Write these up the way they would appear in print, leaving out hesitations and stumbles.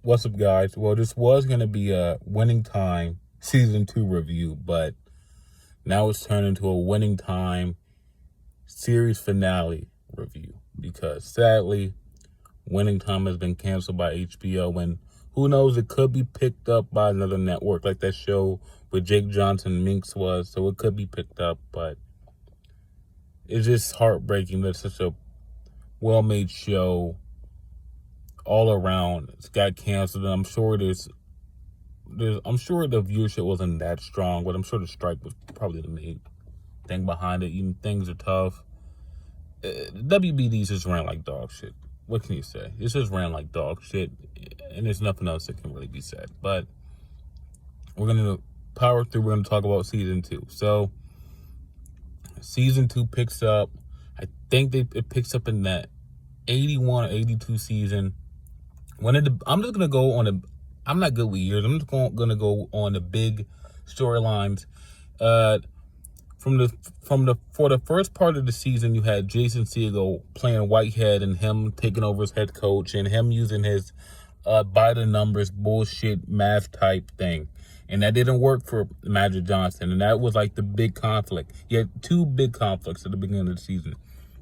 What's up, guys? Well, this was going to be a Winning Time Season 2 review, but now it's turned into a Winning Time series finale review because, sadly, Winning Time has been canceled by HBO, and who knows, it could be picked up by another network like that show with Jake Johnson Minx was, so it could be picked up, but it's just heartbreaking that such a well-made show all around it's got canceled, and I'm sure I'm sure the viewership wasn't that strong, but I'm sure the strike was probably the main thing behind it. Even things are tough. WBDs just ran like dog shit. What can you say? It just ran like dog shit, and there's nothing else that can really be said. But we're gonna power through. We're gonna talk about season 2. So season 2 picks up. I think it picks up in that 81 or 82 season. I'm just gonna go on I'm not good with years. I'm just gonna go on the big storylines. For the first part of the season, you had Jason Segel playing Whitehead and him taking over as head coach and him using his by the numbers bullshit math type thing, and that didn't work for Magic Johnson, and that was like the big conflict. You had two big conflicts at the beginning of the season.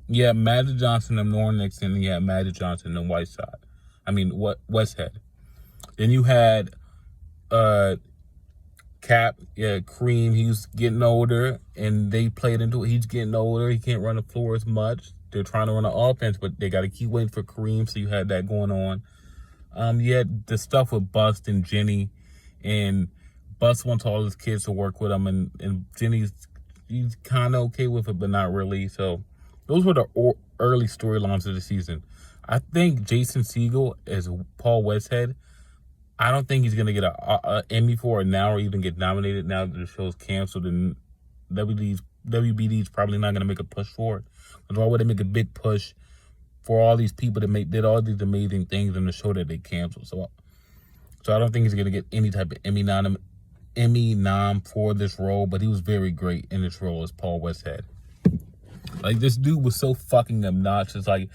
You had Magic Johnson and Norm Nixon, and you had Magic Johnson and Westhead. Then you had Cap, Cream. He was getting older, and they played into it. He's getting older. He can't run the floor as much. They're trying to run an offense, but they got to keep waiting for Kareem, so you had that going on. You had the stuff with Bust and Jenny, and Bust wants all his kids to work with him, and he's kind of okay with it, but not really. So those were the early storylines of the season. I think Jason Segel as Paul Westhead, I don't think he's going to get an Emmy for it now or even get nominated now that the show's canceled, and WBD's probably not going to make a push for it. But why would they make a big push for all these people that did all these amazing things in the show that they canceled? So I don't think he's going to get any type of Emmy nom for this role, but he was very great in this role as Paul Westhead. Like, this dude was so fucking obnoxious. And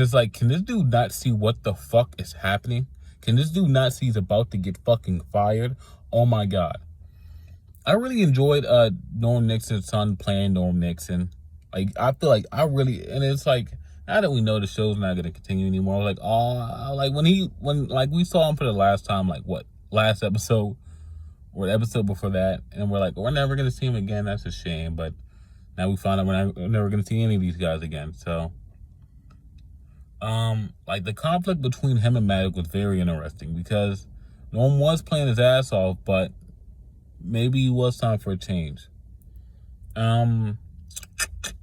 it's like, can this dude not see what the fuck is happening? Can this dude not see he's about to get fucking fired? Oh my God. I really enjoyed Norm Nixon's son playing Norm Nixon. Like, I feel like and it's like, now that we know the show's not going to continue anymore, like, when we saw him for the last time, like, last episode or the episode before that, and we're like, we're never going to see him again. That's a shame, but now we found out we're never going to see any of these guys again. So, like, the conflict between him and Magic was very interesting because Norm was playing his ass off, but maybe it was time for a change. Trying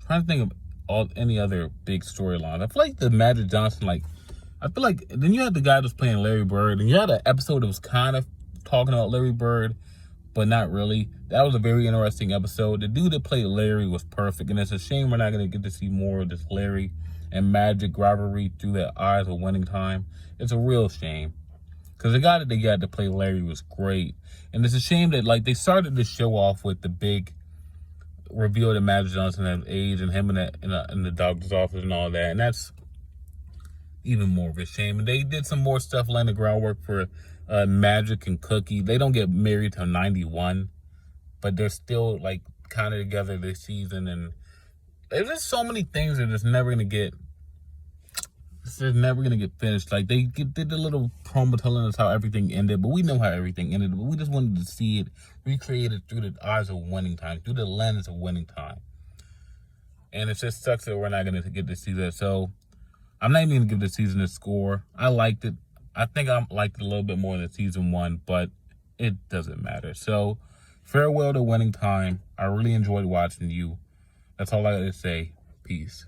to think of any other big storylines. I feel like the Magic Johnson, then you had the guy that's playing Larry Bird, and you had an episode that was kind of talking about Larry Bird, but not really. That was a very interesting episode. The dude that played Larry was perfect, and it's a shame we're not going to get to see more of this Larry and Magic rivalry through the eyes of Winning Time. It's a real shame, because the guy that they got to play Larry was great, and it's a shame that, like, they started the show off with the big reveal that Magic Johnson has AIDS and him in the doctor's office and all that, and that's even more of a shame. And they did some more stuff laying the groundwork for Magic and Cookie. They don't get married till 91, but they're still, like, kind of together this season, and there's just so many things that it's never gonna get finished. Like, they did a little promo telling us how everything ended, but we know how everything ended, but we just wanted to see it recreated through the eyes of Winning Time, through the lens of Winning Time. And it just sucks that we're not gonna get to see that. So I'm not even gonna give the season a score. I liked it. I think I liked it a little bit more than season 1, but it doesn't matter. So farewell to Winning Time. I really enjoyed watching you. That's all I got to say. Peace.